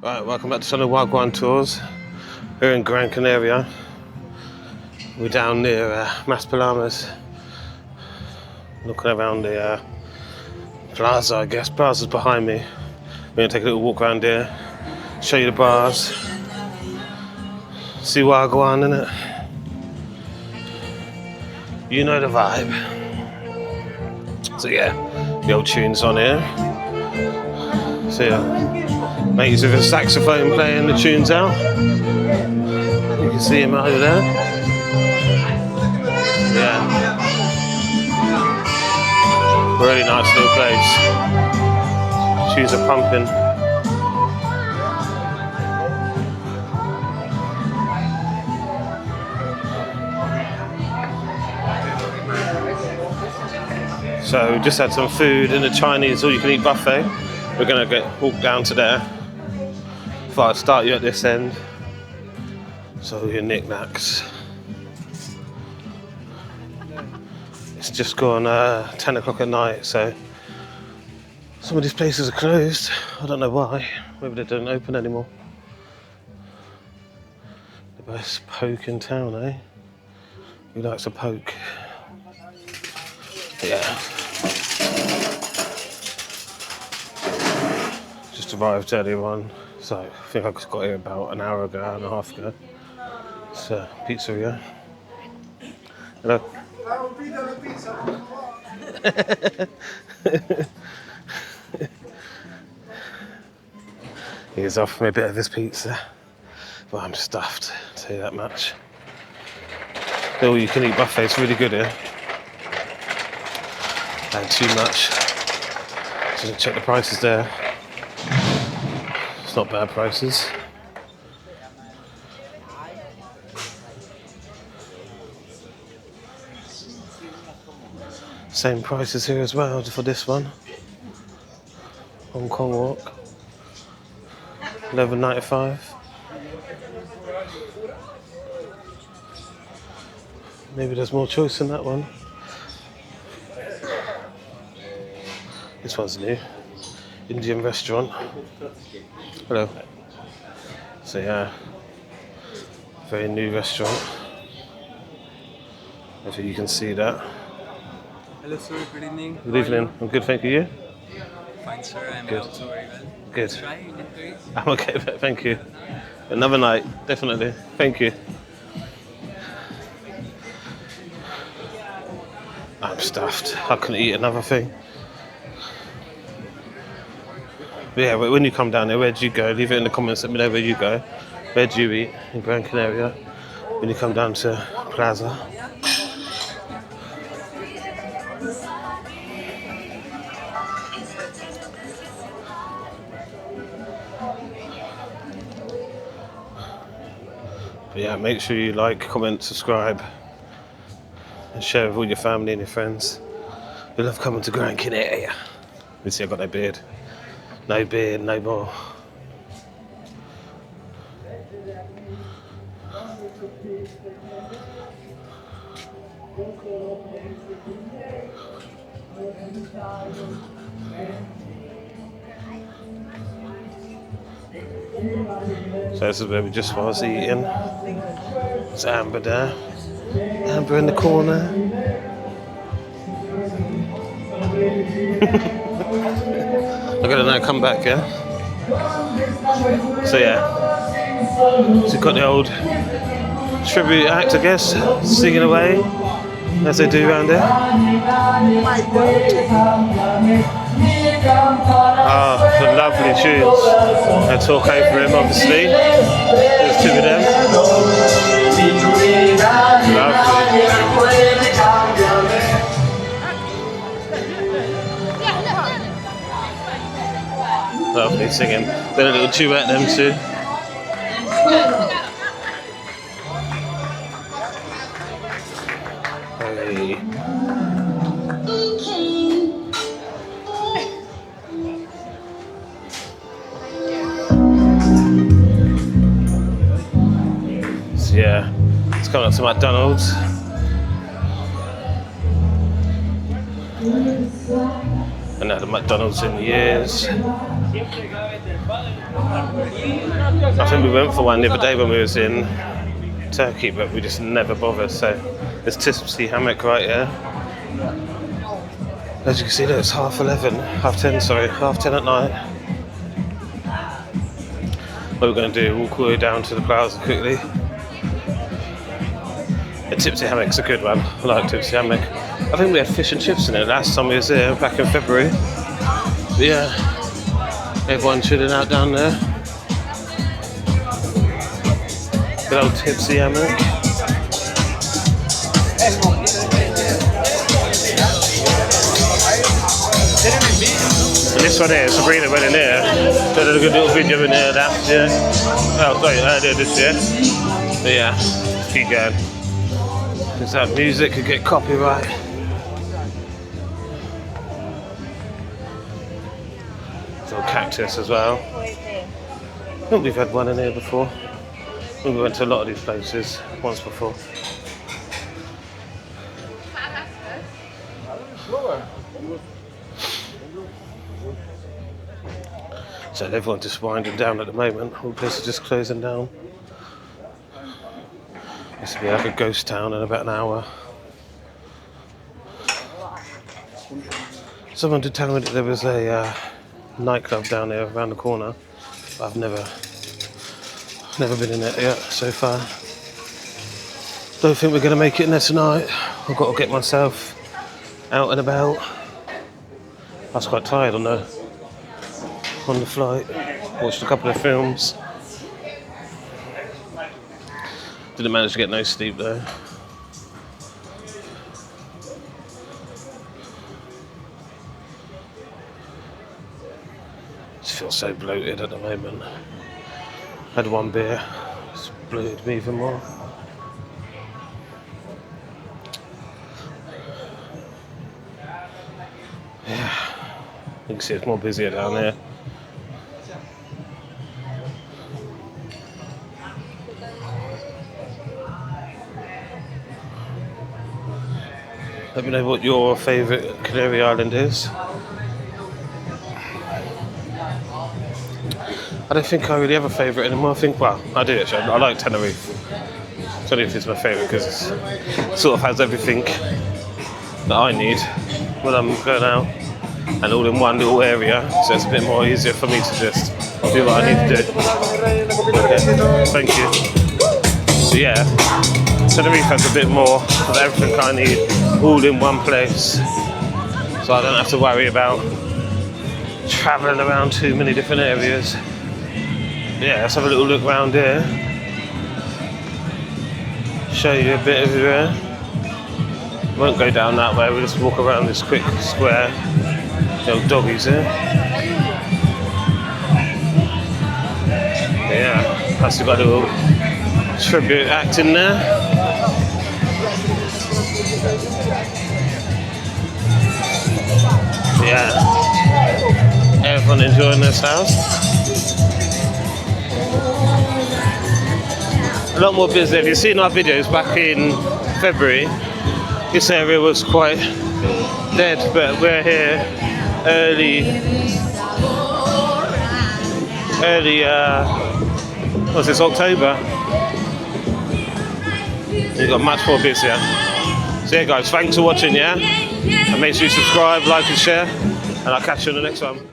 Right, welcome back to Sun and Wagwan Tours. We're in Gran Canaria. We're down near Maspalomas, looking around the plaza, I guess. Plaza's behind me. We're going to take a little walk around here, show you the bars, see Wagwan, innit? You know the vibe. So yeah, the old tunes on here. So yeah. Mates with a saxophone playing the tunes out. You can see him over there. Yeah. Really nice little place. Tunes are pumping. So we just had some food in the Chinese all-you-can-eat buffet. We're gonna walk down to there. Thought I'd start you at this end. So your knickknacks. It's just gone 10 o'clock at night, so some of these places are closed. I don't know why. Maybe they don't open anymore. The best poke in town, eh? Who likes a poke? Yeah. Just arrived earlier on, so I think I got here about an hour ago, hour and a half ago. It's a pizzeria. Hello. He's offered me a bit of his pizza, but I'm stuffed, I'll tell you that much. The all-you-can-eat buffet's really good here. And too much. Just check the prices there. It's not bad prices. Same prices here as well for this one. Hong Kong Walk. $11.95. Maybe there's more choice in that one. This one's new. Indian restaurant. Hello. So yeah, very new restaurant. Hopefully you can see that. Hello sir, good evening. Good evening. I'm good, thank you. You? Fine sir, I'm Good. also very well. Good. Try, you did great. I'm okay, thank you. Another night, definitely. Thank you. I'm stuffed. I couldn't eat another thing. But yeah, when you come down there, where do you go? Leave it in the comments, let me know where you go. Where do you eat in Gran Canaria when you come down to Plaza? But yeah, make sure you like, comment, subscribe, and share with all your family and your friends. We love coming to Gran Canaria. You see, I got no beard. No beard, no more. So this is where we just was eating. It's Amber there. Amber in the corner. I'm gonna now come back, yeah? So yeah. So you've got the old tribute act, I guess, singing away, as they do around here. Ah, some lovely tunes. I talk over him, obviously. There's two of them. Lovely singing. Then a little duet, them two. Hey. So yeah, it's coming up to McDonald's. And had a McDonald's in years. I think we went for one the other day when we was in Turkey, but we just never bothered. So there's Tipsy Hammock right here. As you can see, look, it's 10:30 at night. What we're going to do, walk all the way down to the plaza quickly. The Tipsy Hammock's a good one. I like Tipsy Hammock. I think we had fish and chips in it last time we was there, back in February. But yeah, everyone chilling out down there. Good old Tipsy Hammock. And this one here, Sabrina went in there. Did a good little video in there last year. Oh, sorry, earlier this year. But yeah, keep going. Because that music could get copyright. Little cactus as well. I think we've had one in here before. I think we went to a lot of these places once before. So everyone's just winding down at the moment. All places are just closing down. This will be like a ghost town in about an hour. Someone did tell me that there was a nightclub down there around the corner, but I've never been in it yet so far. Don't think we're going to make it in there tonight. I've got to get myself out and about. I was quite tired on the flight. Watched a couple of films. Didn't manage to get no sleep though. Just feel so bloated at the moment. Had one beer, it's bloated me even more. Yeah, you can see it's more busier down there. Let me know what your favourite Canary Island is. I don't think I really have a favourite anymore. Well, I do actually. I like Tenerife. Tenerife is my favourite because it sort of has everything that I need when I'm going out, and all in one little area, so it's a bit more easier for me to just do what I need to do. Okay. Thank you. So yeah, Tenerife has a bit more of everything I need, all in one place, so I don't have to worry about travelling around too many different areas. Yeah, let's have a little look around here. Show you a bit of everywhere. Won't go down that way, we'll just walk around this quick square. Little doggies here. Yeah, plus we've got a little tribute act in there. Yeah, everyone enjoying this house. A lot more busy. If you've seen our videos back in February, this area was quite dead, but we're here early, what's this, October? It got much more busier. So yeah guys, thanks for watching, yeah? And make sure you subscribe, like and share, and I'll catch you on the next one.